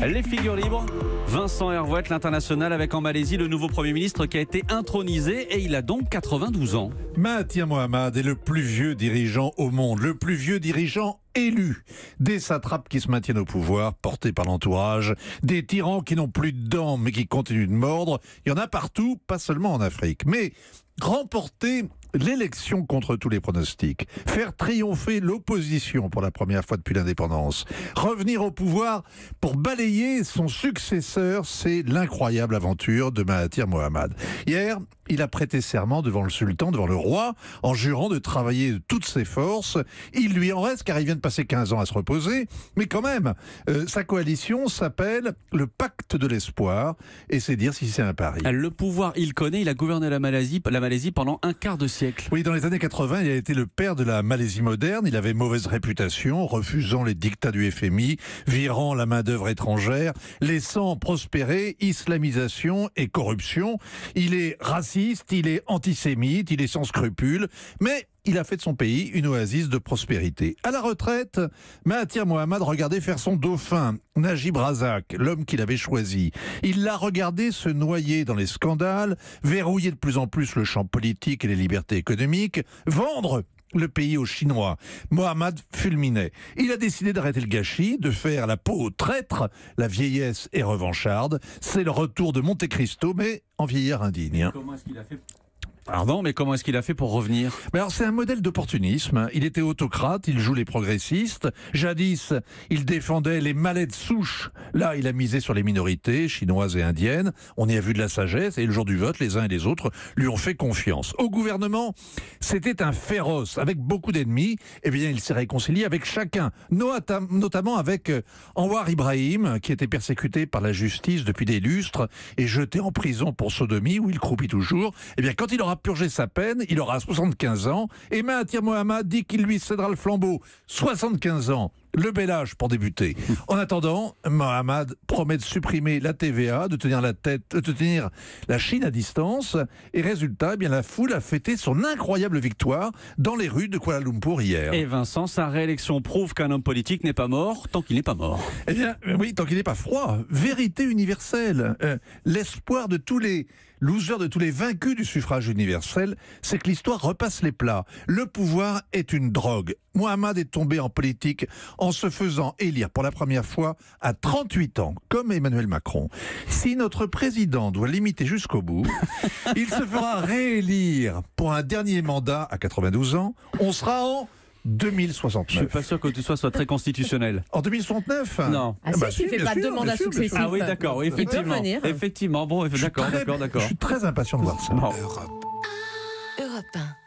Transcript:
Les figures libres. Vincent Hervouet, l'international, avec en Malaisie le nouveau Premier ministre qui a été intronisé et il a donc 92 ans. Mahathir Mohamad est le plus vieux dirigeant au monde, le plus vieux dirigeant élu. Des satrapes qui se maintiennent au pouvoir, portés par l'entourage, des tyrans qui n'ont plus de dents mais qui continuent de mordre. Il y en a partout, pas seulement en Afrique. Mais remporter l'élection contre tous les pronostics, faire triompher l'opposition pour la première fois depuis l'indépendance, revenir au pouvoir pour balayer son successeur, c'est l'incroyable aventure de Mahathir Mohamad. Hier, il a prêté serment devant le sultan, devant le roi, en jurant de travailler de toutes ses forces. Il lui en reste, car il vient de passer 15 ans à se reposer, mais quand même, sa coalition s'appelle le Pacte de l'Espoir, et c'est dire si c'est un pari. Le pouvoir, il connaît, il a gouverné la Malaisie pendant un quart de siècle. Oui, dans les années 80, il a été le père de la Malaisie moderne. Il avait mauvaise réputation, refusant les dictats du FMI, virant la main-d'œuvre étrangère, laissant prospérer islamisation et corruption. Il est raciste, il est antisémite, il est sans scrupules, mais il a fait de son pays une oasis de prospérité. À la retraite, Mahathir Mohamad regardait faire son dauphin, Najib Razak, l'homme qu'il avait choisi. Il l'a regardé se noyer dans les scandales, verrouiller de plus en plus le champ politique et les libertés économiques, vendre le pays aux Chinois. Mohamad fulminait. Il a décidé d'arrêter le gâchis, de faire la peau aux traîtres. La vieillesse est revancharde. C'est le retour de Monte Cristo, mais en vieillard indigne. Comment est-ce qu'il a fait ? Pardon, mais comment est-ce qu'il a fait pour revenir ? Mais alors, c'est un modèle d'opportunisme. Il était autocrate, il joue les progressistes. Jadis, il défendait les malais de souche. Là, il a misé sur les minorités chinoises et indiennes. On y a vu de la sagesse et le jour du vote, les uns et les autres lui ont fait confiance. Au gouvernement, c'était un féroce avec beaucoup d'ennemis. Eh bien, il s'est réconcilié avec chacun, notamment avec Anwar Ibrahim, qui était persécuté par la justice depuis des lustres et jeté en prison pour sodomie, où il croupit toujours. Eh bien, quand il aura purgé sa peine, il aura 75 ans, et Mahathir Mohamad dit qu'il lui cédera le flambeau. 75 ans, le bel âge pour débuter. En attendant, Mohamad promet de supprimer la TVA, de tenir la Chine à distance, et résultat, eh bien, la foule a fêté son incroyable victoire dans les rues de Kuala Lumpur hier. Et Vincent, sa réélection prouve qu'un homme politique n'est pas mort tant qu'il n'est pas mort. Eh bien, oui, tant qu'il n'est pas froid. Vérité universelle. L'espoir de tous les losers, de tous les vaincus du suffrage universel, c'est que l'histoire repasse les plats. Le pouvoir est une drogue. Mohamad est tombé en politique en se faisant élire pour la première fois à 38 ans, comme Emmanuel Macron. Si notre président doit l'imiter jusqu'au bout, il se fera réélire pour un dernier mandat à 92 ans. On sera en 2069. Je suis pas sûr que tout ça soit très constitutionnel. En 2069 ? Non. Ah si, il fait pas deux mandats successifs. Ah oui, d'accord, oui, effectivement. Effectivement, bon, d'accord. Je suis très impatient de voir ça. Bon. Europe 1.